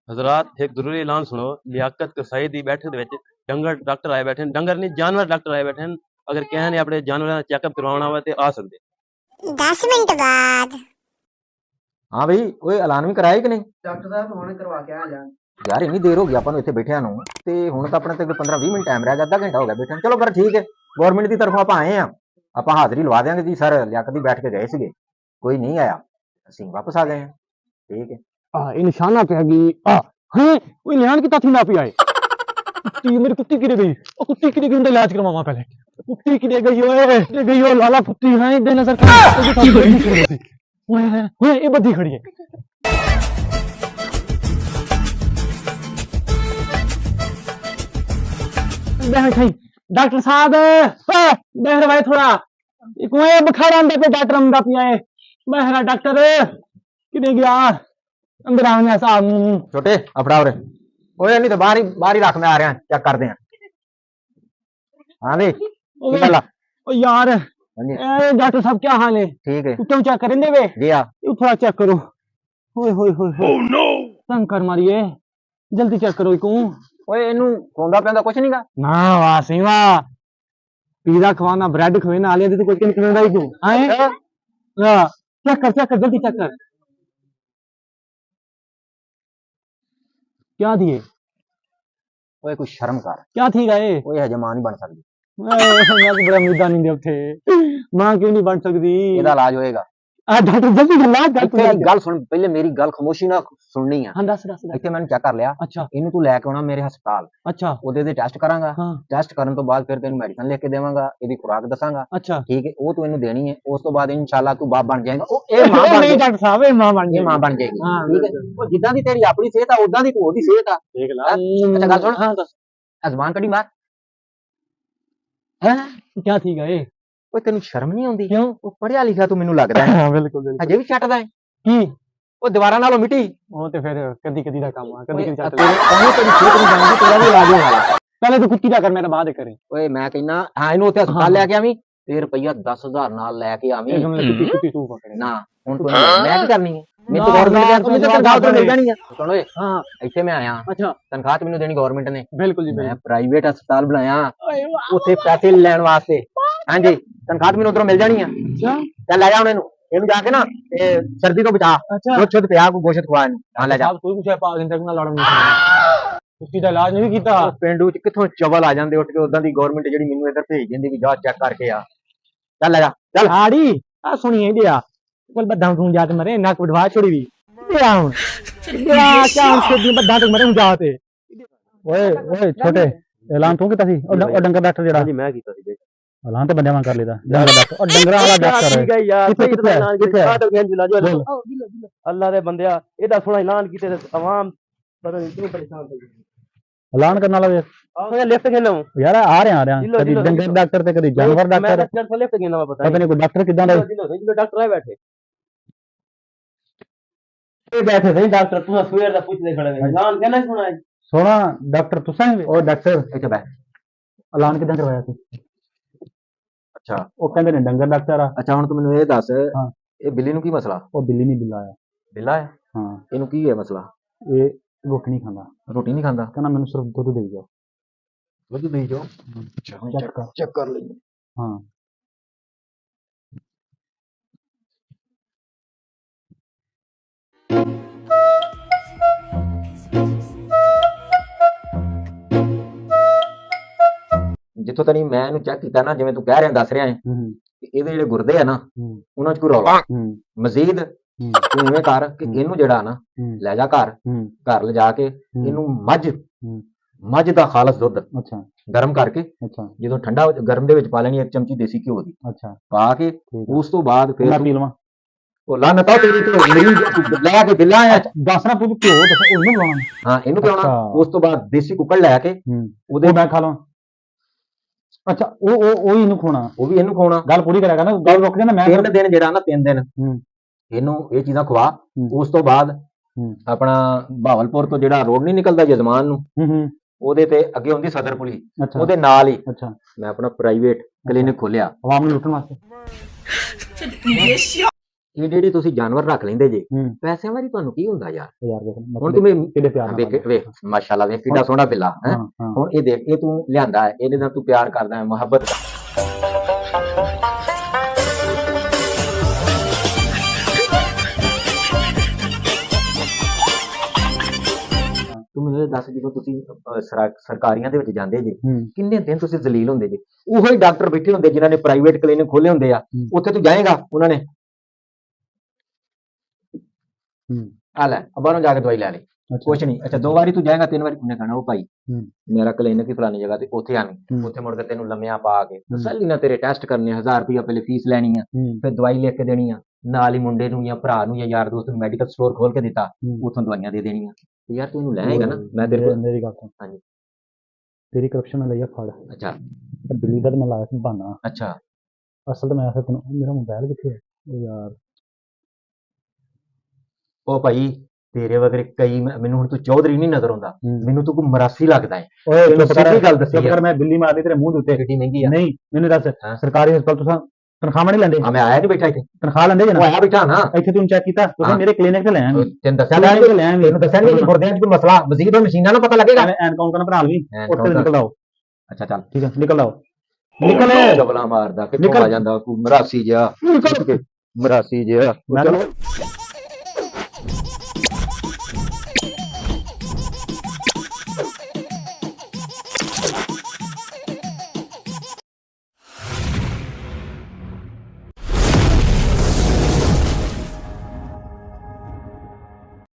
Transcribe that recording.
हजरात एक जरूरी ऐलान सुनो। लियाकत कसाई दी बैठक दे विच डंगर डॉक्टर आए बैठे न, डंगर नहीं जानवर डॉक्टर आए बैठे न। अगर किसी ने अपने जानवरों का चेकअप करवाना हो तो आ सकते। 10 मिनट बाद। हाँ भाई, ओए ऐलान भी कराया कि नहीं? डॉक्टर साहब हुणे करवा के आ जान। यार इन्नी देर हो गई ਆਪਾਂ ਨੂੰ ਇੱਥੇ ਬੈਠਿਆਂ ਨੂੰ ਤੇ ਹੁਣ ਤਾਂ ਆਪਣੇ ਤੇ 15-20 ਮਿੰਟ ਟਾਈਮ ਰਹਿ ਗਿਆ, ਅੱਧਾ ਘੰਟਾ ਹੋ ਗਿਆ ਬੈਠਿਆਂ ਨੂੰ। ਚਲੋ ਪਰ ਠੀਕ ਹੈ, ਗਵਰਨਮੈਂਟ ਦੀ ਤਰਫੋਂ ਆਪਾਂ ਆਏ ਆ, ਆਪਾਂ ਹਾਜ਼ਰੀ ਲਵਾ ਦੇਾਂਗੇ ਜੀ। ਸਰ ਲਿਆਕਤ ਦੀ ਬੈਠ ਕੇ ਗਏ ਸੀਗੇ, ਕੋਈ ਨਹੀਂ ਆਇਆ, ਅਸੀਂ ਵਾਪਸ ਆ ਗਏ ਹਾਂ। ठीक है। ये निशाना पे गई हैं वो ध्यान की ताथी ना पी आए कुत्ती मेरी कुत्ती किरे गई ओ कुत्ती किरे गई उनका इलाज करवावा पहले कुत्ती किरे गई ओए लाला कुत्ती है इधर नजर ओए ये बद्दी खड़ी है डॉक्टर साहब बहर भाई थोड़ा एक बुखार आंदा पे डॉक्टर आंदा पिया है बहरा डॉक्टर किरे गया अंदर आने साहब छोटे अपना और ओए नहीं तो बाहर ही रख, मैं आ रहा चेक करते हैं। हाँ जी ओ यार डॉक्टर साहब क्या हाल है? ठीक है, क्यों चेक करें देवे जी हाँ थोड़ा चेक करो। होए होए होए ओह नो तंग कर मारिए जल्दी चेक करो क्यों ओए इनू खोंदा पैंदा कुछ नहीं गा ना वाह सही वाह पिज़्ज़ा खवाना ब्रेड खवाना आले तो कोई निकलदा ही क्यों हैं हां चेक कर जल्दी चेक कर क्या दिए ओए कुछ शर्म कर, क्या थी गए ओए हजे मां नहीं बन सकती, मैं तो बड़ा उम्मीदां नहीं दे उठे मां क्यों नहीं बन सकती ਇਹਦਾ ਇਲਾਜ ਹੋਏਗਾ। डॉक्टर जल्दी गल्ला ਇੱਥੇ ਮੇਰੀ ਗੱਲ ਸੁਣ, ਪਹਿਲੇ ਮੇਰੀ ਗੱਲ ਖਾਮੋਸ਼ੀ ਨਾਲ ਸੁਣਨੀ ਆ। हां दस ਇੱਥੇ ਮੈਨੂੰ ਚੈੱਕ ਕਰ ਲਿਆ, अच्छा ਇਹਨੂੰ ਤੂੰ ਲੈ ਕੇ ਆਉਣਾ ਮੇਰੇ ਹਸਪਤਾਲ, अच्छा ਉਹਦੇ ਦੇ ਟੈਸਟ ਕਰਾਂਗਾ। हाँ ਟੈਸਟ ਕਰਨ ਤੋਂ ਬਾਅਦ ਫਿਰ ਤੈਨੂੰ ਮੈਡੀਸਨ ਲਿਖ ਕੇ ਦੇਵਾਂਗਾ, ਇਹਦੀ ਖੁਰਾਕ ਦੱਸਾਂਗਾ, अच्छा ਠੀਕ ਹੈ? ਉਹ ਤੂੰ ਇਹਨੂੰ ਦੇਣੀ ਹੈ। ਉਸ ਤੋਂ ਬਾਅਦ ਇਨਸ਼ਾਅੱਲਾ ਤੂੰ ਬਾਪ ਬਣ ਜਾਏਗਾ। ਉਹ ਇਹ ਮਾਂ ਬਣ नहीं ਜਾਏਗੀ, डॉक्टर साहब ये मां बन ਇਹ गई ਮਾਂ ਬਣ ਜਾਏਗੀ, हाँ ਠੀਕ ਹੈ? ਉਹ ਜਿੱਦਾਂ ਦੀ ਤੇਰੀ ਆਪਣੀ ਸਿਹਤ ਆ ਉਦਾਂ ਦੀ ਤੂੰ ਉਹਦੀ ਸਿਹਤ ਆ। देख ला अच्छा ਗੱਲ ਸੁਣ, हाँ दस ਅਜ਼ਮਾਨ ਕੱਢੀ ਮਾਰ। हैं क्या थी गए ਓਏ ਤੈਨੂੰ ਸ਼ਰਮ ਨਹੀਂ ਆਉਂਦੀ? क्यों ਉਹ ਪੜਿਆ ਲਿਖਿਆ ਤੂੰ ਮੈਨੂੰ ਲੱਗਦਾ ਹੈ, हाँ बिल्कुल बिल्कुल ਹਜੇ ਵੀ ਚੱਟਦਾ ਹੈ की ਉਹ ਦੀਵਾਰਾਂ ਨਾਲੋਂ ਮਿੱਟੀ। वो तो फिर कदी कदी का काम है कदी कदी ਤੇਰੀ चलता ਤੇਰੀ ਸਿਹਤ ਨਹੀਂ ਜਾਣਦੀ, ਤੇਰਾ ਵੀ ਇਲਾਜ ਹੋਣ ਵਾਲਾ। पहले तो कुत्ती का कर मेरा बाद करे ਓਏ ਮੈਂ ਕਹਿੰਦਾ ਹਾਂ ਇਹਨੂੰ ਉੱਥੇ ਹਸਪਤਾਲ ਲੈ ਕੇ ਆਵੀਂ ਤੇ ਰੁਪਈਆ 10,000 ਨਾਲ ਲੈ ਕੇ ਆਵੀਂ। कुत्ती कुत्ती तू पकड़े ਨਾ ਹੁਣ ਤੂੰ ਮੈਂ ਕੀ ਕਰਨੀ ਹੈ? ਮੈਨੂੰ ਨਾ, ਗਵਰਨਮੈਂਟ ਨਾ, ਦੇ ਮੈਨੂੰ ਤਾਂ ਤਨਖਾਹ ਤੋਂ ਮਿਲ ਤਨਖਾਹ ਜਾਣੀ ਹੈ। ਸੁਣ ਓਏ हाँ ਇੱਥੇ ਮੈਂ ਆਇਆ, अच्छा ਤਨਖਾਹ ਤੇ ਮੈਨੂੰ ਦੇਣੀ ਗਵਰਨਮੈਂਟ ਨੇ। बिल्कुल जी ਮੈਂ बिल्कुल ਪ੍ਰਾਈਵੇਟ ਹਸਪਤਾਲ ਬਣਾਇਆ ਉੱਥੇ ਪੈਸੇ ਲੈਣ ਵਾਸਤੇ। ਹਾਂਜੀ ਤਨਖਾਹ ਤੇ ਮੈਨੂੰ ਉਧਰੋਂ ਮਿਲ ਜਾਣੀ ਆ। अच्छा ਚੱਲ ਲੈ ਜਾ ਹੁਣ ਇਹਨੂੰ ਜਾ ਕੇ ਨਾ ਇਹ ਸਰਦੀ ਤੋਂ ਬਚਾ, अच्छा ਦੁੱਧ ਛੁੱਧ ਪਿਆ, ਕੋਈ ਗੋਸ਼ਤ ਖਵਾ ਇਹਨੂੰ। ਹਾਂ ਲੈ ਜਾ। साहब कोई कुछ है पागल तक ना लड़ नहीं कुत्ती का इलाज नहीं कीता ਉਹ ਪਿੰਡੂ ਚ ਕਿੱਥੋਂ ਚਵਲ ਆ ਜਾਂਦੇ ਉੱਠ ਕੇ, ਉਦਾਂ ਦੀ ਗਵਰਨਮੈਂਟ ਜਿਹੜੀ ਮੈਨੂੰ ਇੱਧਰ ਭੇਜ ਦਿੰਦੀ ਵੀ ਜਾ ਚੈੱਕ ਕਰਕੇ ਆ। ਚੱਲ ਲੈ ਜਾ ਚੱਲ। आड़ी आ सुनिए दिया कोई बद्दा तू जात मरे नाक बढ़वा छोड़ी भी दिया हूं दिया क्या छोड़ी बद्दा तक मरे जाते ओए ओए छोटे ऐलान तू कीता सी ओ डंगर डॉक्टर जेड़ा जी मैं कीता सी बेटा ऐलान तो बंदे वां कर लेदा डंगर डॉक्टर और डंगरा वाला डॉक्टर ठीक है यार, किथे सही किथे ऐलान किथे ਕੀਤਾ ਤਾਂ ਕਹਿੰਦੇ ਲਾ ਜੋ बोल अल्लाह दे बंदिया एदा सोना ऐलान कीते ते तमाम पता नहीं क्यों परेशान हो गए। ऐलान करने वाला आओ यार लिफ्ट खेलो यार आ रहे जिलो, कभी जिलो, डंगर जिलो। डॉक्टर ते कभी जानवर मैं डॉक्टर डॉक्टर लिफ्ट खेलना मैं पता नहीं कोई डॉक्टर किदां दा जिलो डॉक्टर आए बैठे बैठे थे डॉक्टर तू सवेर दा पूछदे खड़े ने ऐलान कहना सुना है सोना डॉक्टर तुसां ओ डॉक्टर ਇੱਥੇ ਬੈ। ऐलान किदां करवाया सी ਅੱਛਾ ओ कहंदे ने डंगर डॉक्टर आ ਅੱਛਾ ਹੁਣ ਤੂੰ ਮੈਨੂੰ ਇਹ ਦੱਸ, ਹਾਂ। ਇਹ ਬਿੱਲੀ ਨੂੰ ਕੀ ਮਸਲਾ? ओ बिल्ली नहीं बिल्ला आया ਬਿੱਲਾ ਹੈ, हां ਇਹਨੂੰ ਕੀ ਹੈ ਮਸਲਾ? ये रोटी नहीं खाता ਰੋਟੀ ਨਹੀਂ ਖਾਂਦਾ? कहना मैंने सिर्फ दूध दे जाओ ਦੁੱਧ ਦੇ ਜਾਓ। ਅੱਛਾ ਹੁਣ चेक कर ਚੈੱਕ ਕਰ ਲਈ। हाँ ਜਿੱਥੋਂ ਤੱਕ ਮੈਂ ਇਹਨੂੰ ਚੈੱਕ ਕੀਤਾ ਨਾ, ਜਿਵੇਂ ਤੂੰ ਕਹਿ ਰਿਹਾ ਦੱਸ ਰਿਹਾ ਹੈ, हम्म ਕਿ ਇਹਦੇ ਜਿਹੜੇ ਗੁਰਦੇ ਆ ਨਾ हम्म ਉਹਨਾਂ 'ਚ ਕੋਈ ਰੌਲਾ। हम्म ਮਜ਼ੀਦ ਤੂੰ ਇਵੇਂ ਕਰ ਕਿ ਇਹਨੂੰ ਜਿਹੜਾ ਨਾ हम्म ਲੈ ਜਾ ਘਰ, हम्म ਘਰ ਲਿਜਾ ਕੇ ਇਹਨੂੰ ਮੱਝ ਦਾ ਖਾਲਸ ਦੁੱਧ अच्छा ਗਰਮ ਕਰਕੇ, अच्छा ਜਦੋਂ ਠੰਡਾ ਗਰਮ ਦੇ ਵਿੱਚ ਪਾ ਲੈਣੀ 1 ਚਮਚੀ ਦੇਸੀ ਘਿਓ ਦੀ अच्छा ਪਾ ਕੇ, ठीक ਉਸ ਤੋਂ ਬਾਅਦ है मैं ਫਿਰ पी लवां ਉਹ ਲਾਨਤ ਆ ਤੇਰੀ ਤੇ ਮਰੀਜ਼ ਲੈ ਕੇ ਬਿੱਲਾ ਆ। दस ना तू क्यों दस ओनू बुलाना ਹਾਂ ਇਹਨੂੰ ਪਿਆਉਣਾ। ਅੱਛਾ। ਉਸ ਤੋਂ ਬਾਅਦ ਦੇਸੀ ਕੁੱਕੜ ਲੈ ਕੇ ਉਹਦੇ वो मैं खा लवां अच्छा ओ इनू खोना ਉਹ ਵੀ ਇਹਨੂੰ ਖਵਾਉਣਾ। गल पूरी करेगा ना गल रुक जाना मैं 3 ਦਿਨ ਜਿਹੜਾ ਨਾ 3 ਦਿਨ हम्म ਇਹਨੂੰ ਇਹ ਚੀਜ਼ਾਂ ਖਵਾ। ਉਸ ਤੋਂ ਬਾਅਦ हम्म ਆਪਣਾ ਬਹਾਵਲਪੁਰ ਤੋਂ ਜਿਹੜਾ ਰੋਡ ਨਹੀਂ ਨਿਕਲਦਾ ਜਜ਼ਮਾਨ ਨੂੰ, हम्म ਉਹਦੇ ਤੇ ਅੱਗੇ ਹੁੰਦੀ ਸਦਰ ਪੁਲੀ, अच्छा ਉਹਦੇ ਨਾਲ ਹੀ अच्छा ਮੈਂ ਆਪਣਾ ਪ੍ਰਾਈਵੇਟ ਕਲੀਨਿਕ ਖੋਲਿਆ। आवाम ने लुटन वास्ते ਇਹ ਜਿਹੜੇ ਤੁਸੀਂ ਜਾਨਵਰ ਰੱਖ ਲੈਂਦੇ ਜੇ ਹੂੰ। ਪੈਸਿਆਂ ਵਾਰੀ ਤੁਹਾਨੂੰ ਕੀ ਹੁੰਦਾ ਯਾਰ? ਯਾਰ ਦੇਖ ਹੁਣ ਤੂੰ ਕਿਹੜੇ ਪਿਆਰ ਨਾਲ ਵੇਖ ਵੇਖ ਮਾਸ਼ਾਅੱਲਾ ਵੇਖ ਕਿੱਡਾ ਸੋਹਣਾ ਬਿੱਲਾ ਹੈ। ਹਾਂ ਹਾਂ ਹੁਣ ਇਹ ਦੇਖ ਇਹ ਤੂੰ ਲਿਆਂਦਾ ਹੈ, ਇਹਦੇ ਨਾਲ ਤੂੰ ਪਿਆਰ ਕਰਦਾ ਹੈ, ਮੁਹੱਬਤ ਤੂੰ ਮੈਨੂੰ ਇਹ ਦੱਸ ਜਦੋਂ ਤੁਸੀਂ ਸਰਕਾਰੀਆਂ ਦੇ ਵਿੱਚ ਜਾਂਦੇ ਜੇ ਹੂੰ ਕਿੰਨੇ ਦਿਨ ਤੁਸੀਂ ਜ਼ਲੀਲ ਹੁੰਦੇ ਜੇ? ਉਹੋ ਹੀ ਡਾਕਟਰ ਬੈਠੇ ਹੁੰਦੇ ਜਿਨ੍ਹਾਂ ਨੇ ਪ੍ਰਾਈਵੇਟ ਕਲੀਨਿਕ ਖੋਲੇ ਹੁੰਦੇ ਆ, ਉੱਥੇ ਤੂੰ ਜਾਏਗਾ ਉਹਨਾਂ ਨੇ ਹੂੰ ਆ ਲੈ ਬਾਹਰੋਂ ਜਾ ਕੇ ਦਵਾਈ ਲੈ ਲੈ ਅੱਛਾ ਕੁਛ ਨਹੀਂ। ਅੱਛਾ 2 ਵਾਰੀ ਤੂੰ ਜਾਏਗਾ 3 ਵਾਰੀ ਉਹਨੇ ਕਹਣਾ ਉਹ ਭਾਈ ਹੂੰ ਮੇਰਾ ਕਲੀਨਿਕ ਹੀ ਫਲਾਣੀ ਜਗ੍ਹਾ ਤੇ ਉੱਥੇ ਆਵੀਂ, ਹੂੰ। ਉੱਥੇ ਮੁੜ ਕੇ ਤੈਨੂੰ ਲੰਮਿਆਂ ਪਾ ਕੇ ਤਸੱਲੀ ਨਾਲ ਤੇਰੇ ਟੈਸਟ ਕਰਨੇ 1000 ਰੁਪਇਆ ਪਹਿਲੇ ਫੀਸ ਲੈਣੀ ਆ, ਹੂੰ ਫਿਰ ਦਵਾਈ ਲਿਖ ਕੇ ਦੇਣੀ ਆ, ਨਾਲ ਹੀ ਮੁੰਡੇ ਨੂੰ ਜਾਂ ਭਰਾ ਨੂੰ ਜਾਂ ਯਾਰ ਦੋਸਤ ਨੂੰ ਮੈਡੀਕਲ ਸਟੋਰ ਖੋਲ ਕੇ ਦਿੱਤਾ, ਹੂੰ। ਉੱਥੋਂ ਦਵਾਈਆਂ ਦੇ ਦੇਣੀਆਂ। ਤੇ ਯਾਰ ਤੂੰ ਇਹਨੂੰ ਲੈਏਗਾ ਨਾ, ਮੈਂ ਤੇਰੇ ਕੋਲ ਮੇਰੀ ਗੱਲ ਸੁਣ ਹਾਂਜੀ। ਤੇਰੀ ਕਰਪਸ਼ਨ ਨਾਲ ਲਿਆ ਫੜ ਅੱਛਾ ਤੇ ਦਿੱਲੀ ਦਾ ਤਾਂ ਮੈਂ ਲਾਇਆ ਸੀ ਬਹਾਨਾ, ਅੱਛਾ ਅਸਲ ਤਾਂ ਮੈਂ ਆਖਿਆ ਤੈਨੂੰ ਮੇਰਾ ਮੋਬਾਈਲ ਕਿੱਥੇ ਹੈ ਉਹ ਯਾਰ। ਉਹ ਭਾਈ ਤੇਰੇ ਵਗਰੇ ਕਈ ਮੈਨੂੰ ਹੁਣ ਤੂੰ ਚੌਧਰੀ ਨਹੀਂ ਨਜ਼ਰ ਆਉਂਦਾ, ਹੂੰ। ਮੈਨੂੰ ਤੂੰ ਕੋਈ ਮਰਾਸੀ ਲੱਗਦਾ ਹੈ। ਓਏ ਤੈਨੂੰ ਸਿੱਧੀ ਗੱਲ ਦੱਸੀ ਕਰ ਮੈਂ ਬਿੱਲੀ ਮਾਰਦੀ ਤੇਰੇ ਮੂੰਹ ਦੇ ਉੱਤੇ। ਕਿੱਡੀ ਮਹਿੰਗੀ ਆ। ਨਹੀਂ ਮੈਨੂੰ ਦੱਸ ਹਾਂ। ਸਰਕਾਰੀ ਹਸਪਤਾਲ ਤੁਸੀਂ ਤਨਖਾਹ ਨਹੀਂ ਲੈਂਦੇ? ਆ ਮੈਂ ਆਇਆ ਨਹੀਂ ਬੈਠਾ ਇੱਥੇ, ਤਨਖਾਹ ਲੈਂਦੇ ਉਹ ਜਨਾ ਆਇਆ ਬੈਠਾ ਨਾ। ਇੱਥੇ ਤੂੰ ਚੈੱਕ ਕੀਤਾ ਤੁਸੀਂ ਹਾਂ। ਮੇਰੇ ਕਲੀਨਿਕ ਤੇ ਲੈ ਆਏ ਤੈਨੂੰ ਦੱਸਿਆ ਲੈ ਨਹੀਂ, ਲੈ ਆਏ ਤੈਨੂੰ ਦੱਸਿਆ ਨਹੀਂ ਗੁਰਦਿਆਂ 'ਚ ਕੋਈ ਮਸਲਾ ਮਜ਼ੀਦ ਉਹ ਮਸ਼ੀਨਾਂ ਨਾਲ ਪਤਾ ਲੱਗੇਗਾ। ਐਨਕਾਊਂਟਰ ਬਣਾ ਲਈ ਉੱਠ ਕੇ ਨਿਕਲ ਆਓ। ਅੱਛਾ ਚੱਲ ਠੀਕ ਹੈ ਨਿਕਲ ਆਓ ਨਿਕਲ ਜਬਲਾ ਮਾਰਦਾ ਕਿੱਥੋਂ ਨਿਕਲ। ਆ ਜਾਂਦਾ ਕੋਈ ਮਰਾਸੀ ਜਿਹਾ ਨਿਕਲ ਮਰਾਸੀ ਜਿਹਾ ਮੈਂ ਚਲੋ